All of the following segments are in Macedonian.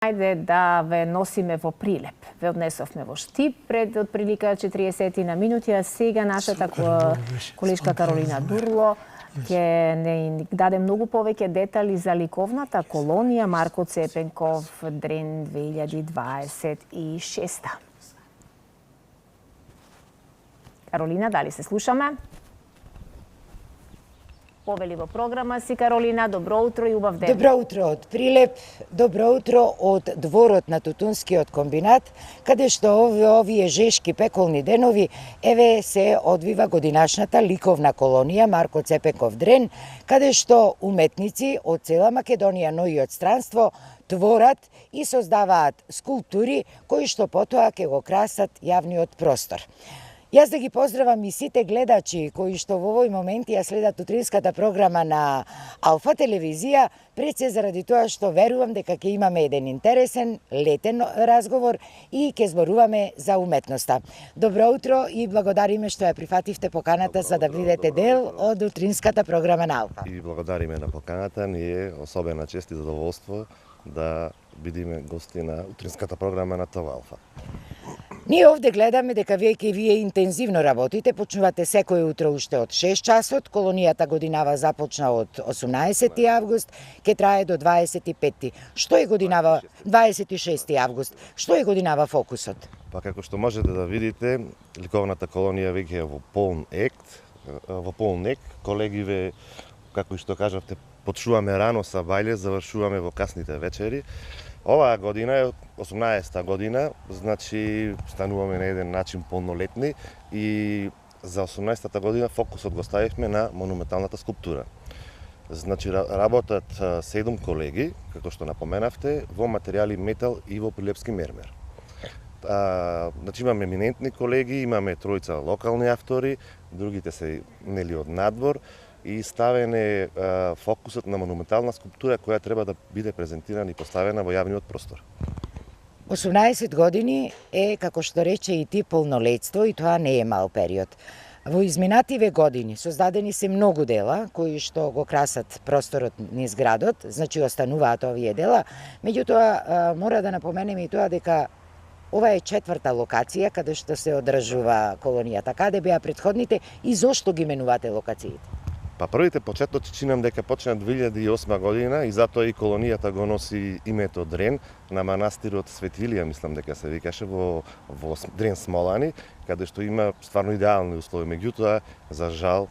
Ајде да ве носиме во прилеп. Ве однесовме во Штип пред отприлика 40 на минути, а сега нашата колешка Каролина Дурло ќе не даде многу повеќе детали за ликовната колонија Марко Цепенков Дрен 2026. Каролина, дали се слушаме? Повели во програма си, Каролина. Добро утро и убав ден. Добро утро од Прилеп, добро утро од дворот на Тутунскиот комбинат, каде што овие жешки пеколни денови еве се одвива годинашната ликовна колонија Марко Цепенков Дрен, каде што уметници од цела Македонија, но и од странство творат и создаваат скулптури кои што потоа ќе го красат јавниот простор. Јас да ги поздравам и сите гледачи кои што во овој момент ја следат утринската програма на Алфа телевизија, пред се заради тоа што верувам дека ќе имаме еден интересен, летен разговор и ќе зборуваме за уметноста. Добро утро и благодариме што ја прифативте поканата за да бидете дел од утринската програма на Алфа. И благодариме на поканата, ние особена чест и задоволство да бидиме гости на утринската програма на ТВ Алфа. Ние овде гледаме дека вие интензивно работите, почнувате секој утро уште од 6 часот, колонијата годинава започна од 18 август, ќе трае до 25. Што е годинава 26 август? Што е годинава фокусот? Па како што можете да видите, ликовната колонија веќе е во полн ек, колегиве, како и што кажавте, почнуваме рано са бајле, завршуваме во касните вечери. Оваа година е 18-та година, значи стануваме на еден начин полнолетни и за 18-та година фокусот го ставивме на монументалната скулптура. Значи работат 7 колеги, како што напоменавте, во материјали метал и во прилепски мермер. Значи имаме еминентни колеги, имаме тројца локални автори, другите се нели од надвор, и ставен е фокусот на монументална скулптура која треба да биде презентирана и поставена во јавниот простор. 18 години е, како што рече и ти, полнолетство и тоа не е мал период. Во изминативе години создадени се многу дела кои што го красат просторот низ градот, значи остануваат овие дела, меѓутоа мора да напоменеме и тоа дека ова е 4-та локација каде што се одржува колонијата. Каде беа претходните и зошто ги менувате локациите? Па првите почетоци чинам дека почна 2008 година и затоа и колонијата го носи името Дрен на манастирот Свети Илија, мислам дека се викаше во Дрен Смолани, каде што има стварно идеални услови. Меѓутоа, за жал,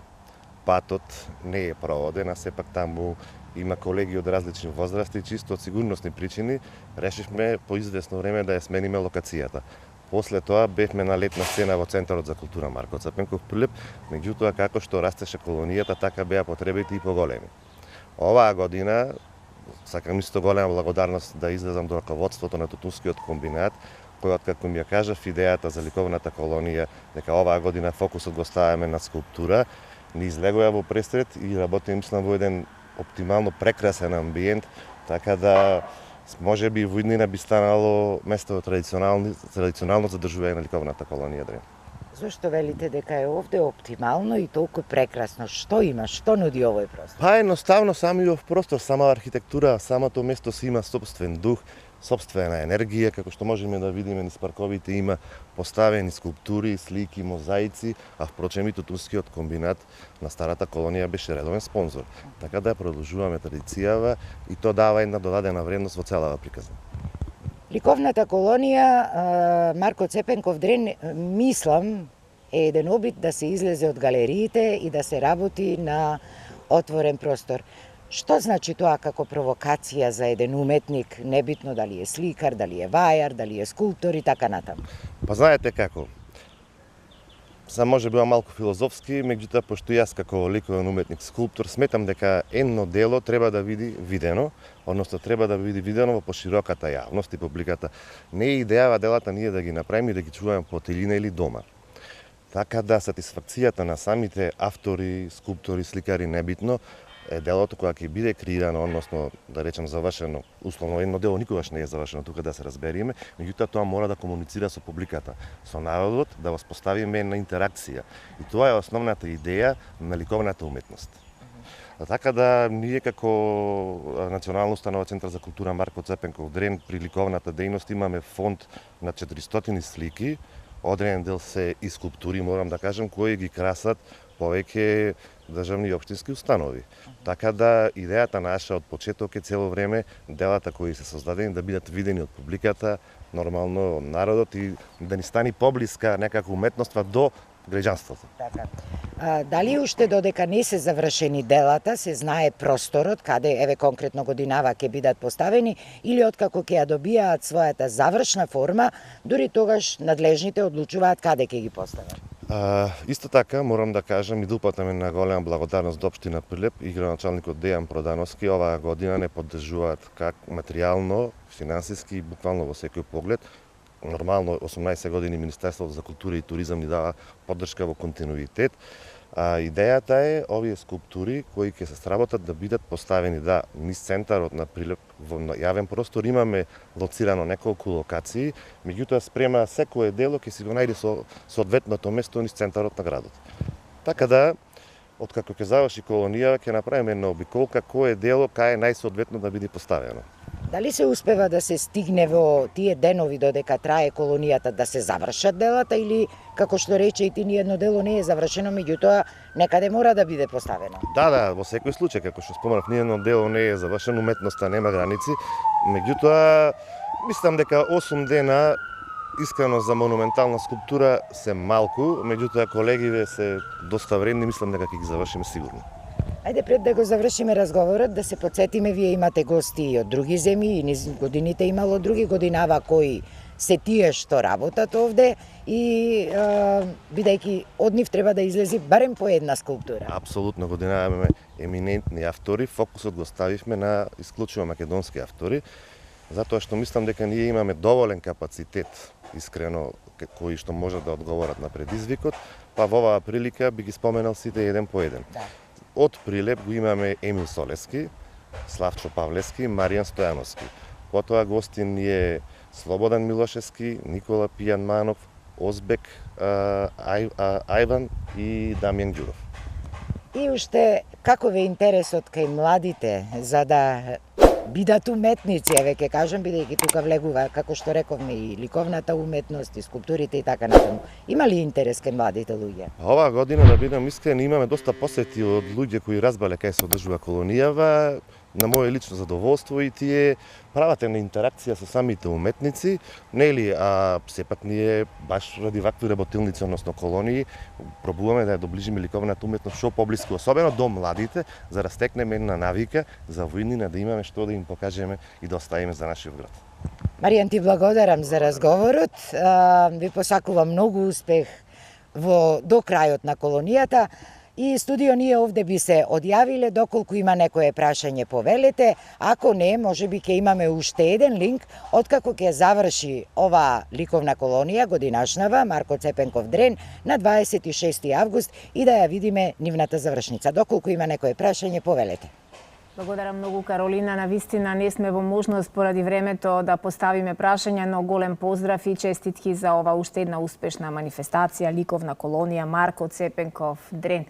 патот не е проводен, а сепак таму има колеги од различни возрасти, чисто од сигурносни причини, решивме по извесно време да ја смениме локацијата. После тоа бевме на летна сцена во Центарот за култура Марко Цепенков Прилеп, меѓутоа како што растеше колонијата, така беа потребите и поголеми. Оваа година сакам исто голема благодарност да изразам до раководството на Тутунскиот комбинат, кој откако ми ја кажав идејата за ликовната колонија, дека оваа година фокусот го ставаме на скулптура, ни излегоа во пресред и работиме мислам во еден оптимално прекрасен амбиент, така да може би во иднина би станало место традиционално задржување на ликовната колонија Дрен. Зошто велите дека е овде оптимално и толку прекрасно? Што има? Што нуди овој простор? Па едноставно самиот простор, сама архитектура, самото место си има собствен дух, собствена енергија, како што можеме да видиме низ парковите има поставени скулптури, слики, мозаици, а впрочем и Тутунскиот комбинат на старата колонија беше редовен спонзор. Така да ја продолжуваме традицијава и то дава една додадена вредност во целава приказна. Ликовната колонија Марко Цепенков Дрен, мислам, е еден обид да се излезе од галериите и да се работи на отворен простор. Што значи тоа како провокација за еден уметник, небитно дали е сликар, дали е вајар, дали е скулптор и така натаму? Па знаете како, може би малку филозофски, меѓутоа пошто јас како ликовен уметник, скулптор, сметам дека едно дело треба да биде видено, односно треба да биде видено во пошироката јавност и публиката. Не е идејава делата ние да ги направиме и да ги чуваме по ателина или дома. Така да сатисфакцијата на самите автори, скулптори, сликари, небитно, е делото кога ќе биде креирано, односно да речем завршено, условно едно дело никогаш не е завршено, тука да се разбериме, меѓутоа тоа мора да комуницира со публиката, со народот, да воспоставиме една интеракција. И тоа е основната идеја на ликовната уметност. Така да ние како Национална установа Центар за култура Марко Цепенков Дрен при ликовната дејност имаме фонд на 400 слики, одреден дел се и скулптури, морам да кажам, кои ги красат повеќе државни и општински установи. Така да идејата наша од почеток е цело време делата кои се создадени да бидат видени од публиката, нормално народот и да ни стани поблиска некако уметноста до граѓанството. Така. Дали уште додека не се завршени делата, се знае просторот каде еве конкретно годинава ќе бидат поставени или откако ќе ја добијаат својата завршна форма, дури тогаш надлежните одлучуваат каде ќе ги постават? Исто така, морам да кажам и да упатаме на голема благодарност до општина Прилеп и градоначалникот Дејан Продановски оваа година не поддржуваат как материјално, финансиски, буквално во секој поглед. Нормално 18 години Министерството за култура и туризам ни дава поддршка во континуитет. Идејата е овие скулптури кои ќе се сработат да бидат поставени низ центарот на Прилеп во јавен простор. Имаме лоцирано неколку локации, меѓутоа спрема секое дело ќе си го најде со соодветното место низ центарот на градот. Така да, откако ќе заврши колонија, ќе направиме една обиколка кое дело кај е најсоодветно да биде поставено. Дали се успева да се стигне во тие денови додека трае колонијата да се завршат делата или, како што рече и ти, ни едно дело не е завршено, меѓутоа некаде мора да биде поставено? Да, во секој случај, како што споменав, ни едно дело не е завршено, уметноста нема граници, меѓутоа мислам дека 8 дена искрено за монументална скулптура се малку, меѓутоа колегиве се доста вредни, мислам дека ќе ги завршиме сигурно. Ајде пред да го завршиме разговорот, да се подсетиме, вие имате гости и од други земји, и низ годините имало други годинава кои се тие што работат овде и бидејќи од нив треба да излези барем по една скулптура. Апсолутно, година имаме еминентни автори, фокусот го ставивме на исклучиво македонски автори, затоа што мислам дека ние имаме доволен капацитет, искрено, кои што можат да одговорат на предизвикот, па во оваа прилика би ги споменал сите еден по еден. Да. Од Прилеп го имаме Емил Солески, Славчо Павлески, Маријан Стојановски. Потоа гости ни е Слободан Милошевски, Никола Пијанманов, Озбек Ајван и Дамјан Ѓуров. И уште каков е интересот кај младите за да бидат уметници, еве ќе кажам, бидејќи тука влегува, како што рековме, и ликовната уметност, и скулптурите и така натаму. Има ли интерес кај младите луѓе? Оваа година, да бидам искрен, имаме доста посети од луѓе кои разбале кај се одржува колонијава, на моје лично задоволство, и тие прават една интеракција со самите уметници, нели, а сепак ние баш ради вакви работилници, односно колонии, пробуваме да ја доближиме ликовната уметност што поблиску, особено до младите, за да стекнеме една навика за во иднина да имаме што да им покажеме и да оставиме за нашиот град. Маријан, ти благодарам за разговорот. Ви посакувам многу успех до крајот на колонијата. И студио ние овде би се одјавиле, доколку има некое прашање повелете, ако не, можеби ќе имаме уште еден линк, откако ќе заврши оваа ликовна колонија, годинашнава, Марко Цепенков Дрен, на 26. август и да ја видиме нивната завршница. Доколку има некое прашање повелете. Благодарам многу, Каролина. Навистина не сме во можност поради времето да поставиме прашања, но голем поздрав и честитки за ова уште една успешна манифестација, ликовна колонија Марко Цепенков Дрен.